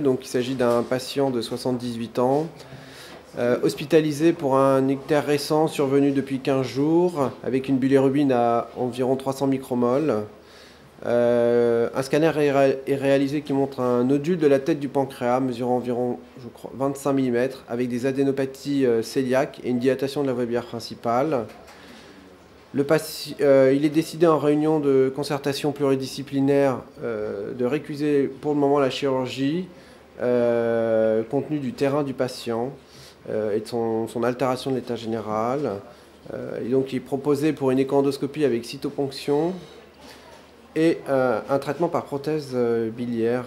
Donc, il s'agit d'un patient de 78 ans, hospitalisé pour un ictère récent survenu depuis 15 jours, avec une bilirubine à environ 300 micromoles. Un scanner est réalisé qui montre un nodule de la tête du pancréas mesurant environ, je crois, 25 mm, avec des adénopathies cœliaques et une dilatation de la voie biliaire principale. Il est décidé en réunion de concertation pluridisciplinaire de récuser pour le moment la chirurgie compte tenu du terrain du patient et de son altération de l'état général. Et donc il est proposé pour une échoendoscopie avec cytoponction et un traitement par prothèse biliaire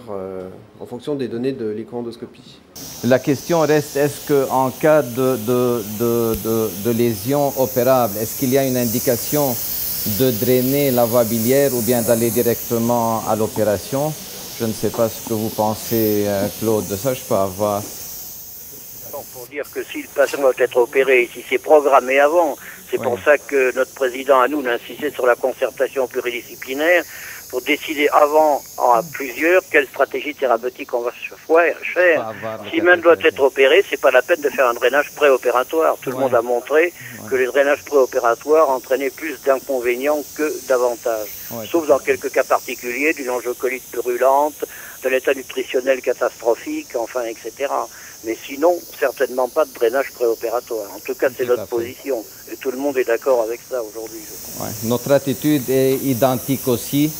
en fonction des données de l'échoendoscopie. La question reste, est-ce qu'en cas de lésion opérable, est-ce qu'il y a une indication de drainer la voie biliaire ou bien d'aller directement à l'opération? Je ne sais pas ce que vous pensez, Claude, de ça, je peux avoir. Pour dire que si le patient doit être opéré, si c'est programmé avant, c'est pour ça que notre président à nous a insisté sur la concertation pluridisciplinaire pour décider avant, à plusieurs, quelle stratégie thérapeutique on va faire. Si même doit être opéré, c'est pas la peine de faire un drainage préopératoire. Tout le monde a montré que les drainages préopératoires entraînaient plus d'inconvénients que d'avantages. Sauf dans quelques cas particuliers, d'une angiocolite purulente, de l'état nutritionnel catastrophique, enfin, etc. Mais sinon, certainement pas de drainage préopératoire. En tout cas, c'est notre position. Et tout le monde est d'accord avec ça aujourd'hui. Notre attitude est identique aussi.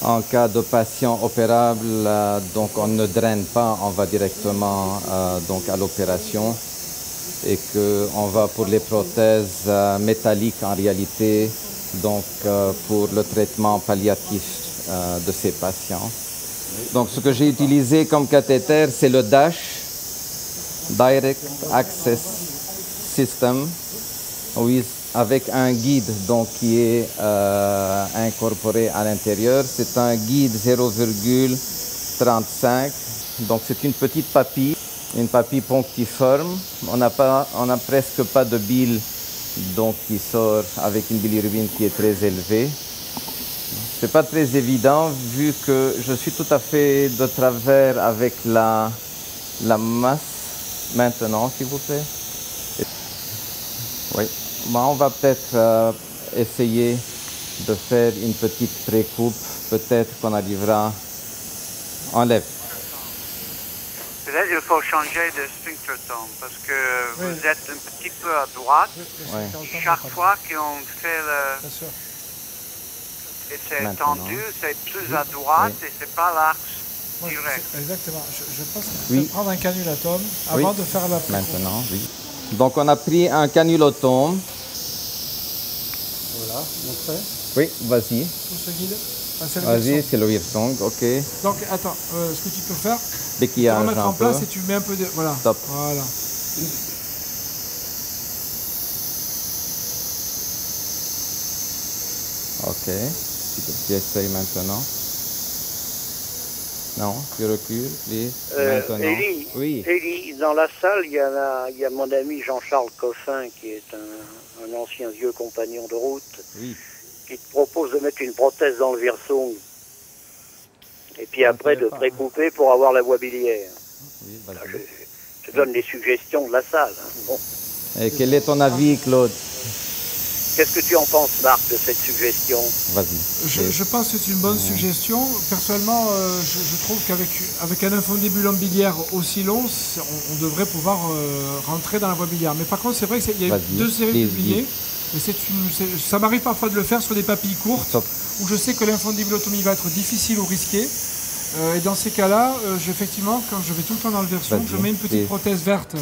En cas de patient opérable, donc on ne draine pas, on va directement donc à l'opération. Et qu'on va pour les prothèses métalliques en réalité, donc pour le traitement palliatif de ces patients. Donc ce que j'ai utilisé comme cathéter, c'est le DASH, Direct Access System, avec un guide donc, qui est incorporé à l'intérieur. C'est un guide 0,35, donc c'est une petite papille, une papille punctiforme. On n'a presque pas de bile donc, qui sort avec une bilirubine qui est très élevée. C'est pas très évident vu que je suis tout à fait de travers avec la masse. Maintenant, s'il vous plaît. Oui. Bon, on va peut-être essayer de faire une petite précoupe. Peut-être qu'on arrivera. Enlève. Peut-être qu'il faut changer de sphinctertome parce que vous êtes un petit peu à droite. Chaque fois qu'on fait le... Et c'est tendu, c'est plus à droite et c'est pas l'axe direct. Exactement. Je pense qu'il faut prendre un cannulotome avant de faire la précoupe. Maintenant, oui. Donc on a pris un cannulotome. Voilà, montrez. Oui, vas-y. Tout ce guide. Vas-y, c'est le Wirsong, ok. Donc attends, ce que tu peux faire, tu peux remettre en place et tu mets un peu de... Voilà. Stop. Voilà. Ok. Tu essayes maintenant. Non, tu recules, please. Maintenant. Élie, dans la salle, il y a mon ami Jean-Charles Coffin, qui est un ancien vieux compagnon de route, qui te propose de mettre une prothèse dans le Wirsong. Et puis après, de précouper pour avoir la voie biliaire. Je donne les suggestions de la salle. Hein. Bon. Et quel est ton avis, Claude? Qu'est-ce que tu en penses, Marc, de cette suggestion? Vas-y. Je pense que c'est une bonne suggestion. Personnellement, je trouve qu'avec un infundibulum biliaire aussi long, on devrait pouvoir rentrer dans la voie biliaire. Mais par contre, c'est vrai qu'il y a deux séries publiées. Mais ça m'arrive parfois de le faire sur des papilles courtes, où je sais que l'infundibulotomie va être difficile ou risquée. Et dans ces cas-là, effectivement, quand je vais tout le temps dans le Wirsong, je mets une petite prothèse verte,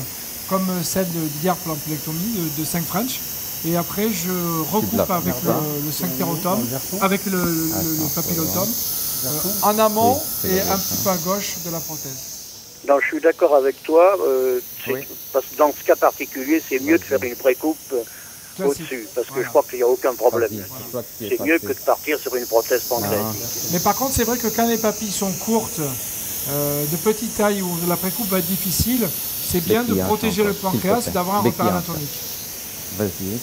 comme celle d'hier pour l'ampulectomie, de 5 French. Et après, je recoupe avec le sphinctérotome, avec le papillotome, en amont et un petit peu à gauche de la prothèse. Non, je suis d'accord avec toi. Parce que dans ce cas particulier, c'est mieux de faire une précoupe au-dessus, parce que je crois qu'il n'y a aucun problème. C'est mieux que de partir sur une prothèse pancréatique. Mais par contre, c'est vrai que quand les papilles sont courtes, de petite taille, où la précoupe va être difficile, c'est bien de protéger le pancréas et d'avoir un repère anatomique. Vas-y,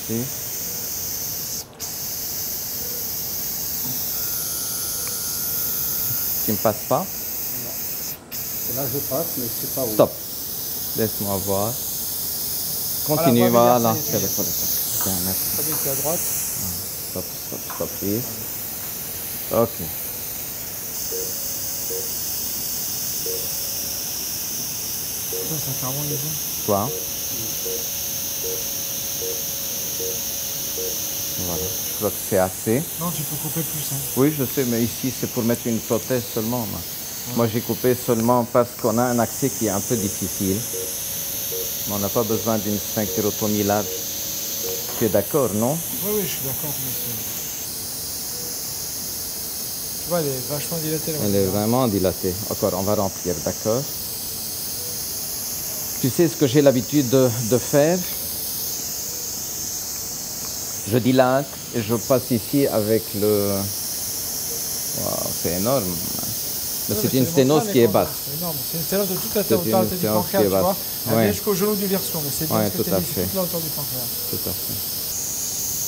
tu ne passes pas? Et là, je passe, mais je sais pas où. Stop. Laisse-moi voir. Continue, Voilà, voilà. ça y est, ça y est. Ok, merci. Très bien, tu es à droite. Stop, stop, please. Ok. Ça carbonise. Toi. Voilà. Je crois que c'est assez. Non, tu peux couper plus. Hein. Oui, je sais, mais ici, c'est pour mettre une prothèse seulement. Moi, j'ai coupé seulement parce qu'on a un accès qui est un peu difficile. Mais on n'a pas besoin d'une sphinctérotomie large. Tu es d'accord, non? Oui, je suis d'accord. Tu vois, elle est vachement dilatée. Là, elle est vraiment dilatée. Encore, on va remplir, d'accord? Tu sais ce que j'ai l'habitude de faire? Je dilate et je passe ici avec le... Wow, c'est énorme. C'est une sténose qui est basse. C'est énorme. C'est une sténose de toute la hauteur du pancréas, tu vois. Elle vient jusqu'au genou du version, mais c'est bien ce que tu as dit, c'est toute la hauteur du pancréas. Tout à fait.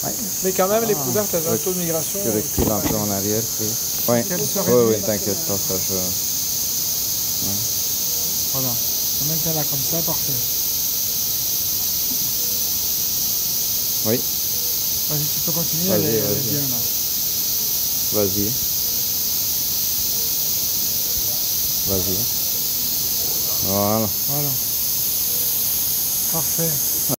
Ouais. Mais quand même, les couvertes, elles ont un taux de migration. Tu recules un peu en arrière, oui. Oui, t'inquiète pas, ça je... Ouais. Voilà. On maintient là comme ça, parfait. Oui. Vas-y, tu peux continuer, elle est bien là. Vas-y. Vas-y. Voilà. Parfait.